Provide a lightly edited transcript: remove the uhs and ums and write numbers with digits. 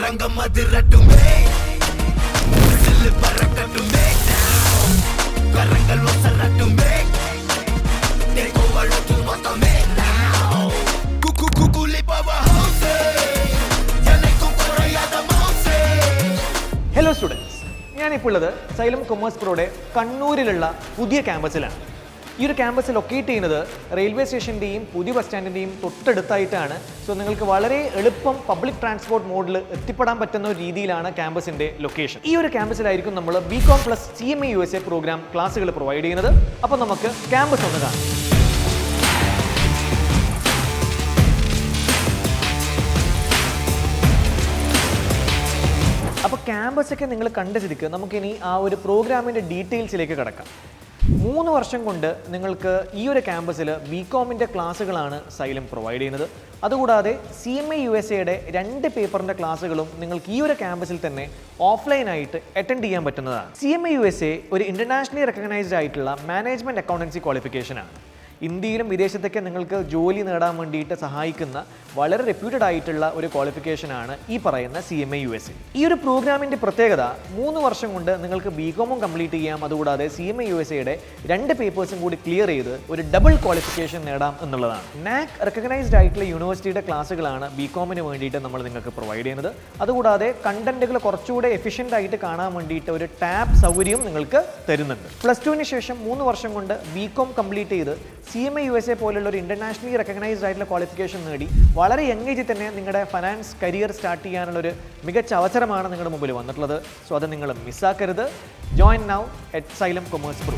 തരംഗം അതിരട്ടുമേ പറക്കട്ടുമേ കരങ്ങൾ വസരട്ടുമേ hello students, ഞാനിപ്പോൾ ഉള്ളത് സൈലം കൊമേഴ്സ് പ്രോയുടെ കണ്ണൂരിലുള്ള പുതിയ ക്യാമ്പസിലാണ്. ഈ ഒരു ക്യാമ്പസ് ലൊക്കേറ്റ് ചെയ്യുന്നത് റെയിൽവേ സ്റ്റേഷൻ്റെയും പുതിയ ബസ് സ്റ്റാൻഡിൻ്റെയും തൊട്ടടുത്തായിട്ടാണ്. സോ നിങ്ങൾക്ക് വളരെ എളുപ്പം പബ്ലിക് ട്രാൻസ്പോർട്ട് മോഡിൽ എത്തിപ്പെടാൻ പറ്റുന്ന ഒരു രീതിയിലാണ് ക്യാമ്പസിൻ്റെ ലൊക്കേഷൻ. ഈ ഒരു ക്യാമ്പസിലായിരിക്കും നമ്മൾ BCom plus CMA USA programme ക്ലാസ്സുകൾ പ്രൊവൈഡ് ചെയ്യുന്നത്. അപ്പോൾ നമുക്ക് ക്യാമ്പസ് ഒന്ന് കാണാം. അപ്പോൾ ക്യാമ്പസൊക്കെ നിങ്ങൾ കണ്ട സ്ഥിതിക്ക് നമുക്കിനി ആ ഒരു പ്രോഗ്രാമിൻ്റെ ഡീറ്റെയിൽസിലേക്ക് കിടക്കാം. 3 വർഷം കൊണ്ട് നിങ്ങൾക്ക് ഈ ഒരു ക്യാമ്പസിൽ BComൻ്റെ ക്ലാസ്സുകളാണ് സൈലം പ്രൊവൈഡ് ചെയ്യുന്നത്. അതുകൂടാതെ CMA USAയുടെ 2 പേപ്പറിൻ്റെ ക്ലാസ്സുകളും നിങ്ങൾക്ക് ഈ ഒരു ക്യാമ്പസിൽ തന്നെ ഓഫ്ലൈനായിട്ട് അറ്റൻഡ് ചെയ്യാൻ പറ്റുന്നതാണ്. CMA USA ഒരു ഇൻ്റർനാഷണലി റെക്കഗ്നൈസ്ഡ് ആയിട്ടുള്ള മാനേജ്മെൻറ്റ് അക്കൗണ്ടൻസി ക്വാളിഫിക്കേഷനാണ്. ഇന്ത്യയിലും വിദേശത്തൊക്കെ നിങ്ങൾക്ക് ജോലി നേടാൻ വേണ്ടിയിട്ട് സഹായിക്കുന്ന വളരെ റെപ്യൂട്ടഡ് ആയിട്ടുള്ള ഒരു ക്വാളിഫിക്കേഷനാണ് ഈ പറയുന്ന CMA USA. ഈ ഒരു പ്രോഗ്രാമിൻ്റെ പ്രത്യേകത 3 വർഷം കൊണ്ട് നിങ്ങൾക്ക് BComഉം കംപ്ലീറ്റ് ചെയ്യാം. അതുകൂടാതെ CMA USAയുടെ 2 പേപ്പേഴ്സും കൂടി ക്ലിയർ ചെയ്ത് ഒരു ഡബിൾ ക്വാളിഫിക്കേഷൻ നേടാം എന്നുള്ളതാണ്. NAC റെക്കഗ്നൈസ്ഡ് ആയിട്ടുള്ള യൂണിവേഴ്സിറ്റിയുടെ ക്ലാസ്സുകളാണ് BComന് വേണ്ടിയിട്ട് നമ്മൾ നിങ്ങൾക്ക് പ്രൊവൈഡ് ചെയ്യുന്നത്. അതുകൂടാതെ കണ്ടന്റുകൾ കുറച്ചുകൂടെ എഫിഷ്യൻ്റ് ആയിട്ട് കാണാൻ വേണ്ടിയിട്ട് ഒരു ടാബ് സൗകര്യവും നിങ്ങൾക്ക് തരുന്നുണ്ട്. +2ന് ശേഷം 3 വർഷം കൊണ്ട് BCom കംപ്ലീറ്റ് ചെയ്ത് CMA USA പോലുള്ള ഒരു ഇൻ്റർനാഷണലി റെക്കഗ്നൈസ്ഡ് ആയിട്ടുള്ള ക്വാളിഫിക്കേഷൻ നേടി വളരെ യങ് ഏജിൽ തന്നെ നിങ്ങളുടെ ഫൈനാൻസ് കരിയർ സ്റ്റാർട്ട് ചെയ്യാനുള്ളൊരു മികച്ച അവസരമാണ് നിങ്ങളുടെ മുമ്പിൽ വന്നിട്ടുള്ളത്. സോ അത് നിങ്ങൾ മിസ്സാക്കരുത്. Join now at Xylem commerce pro.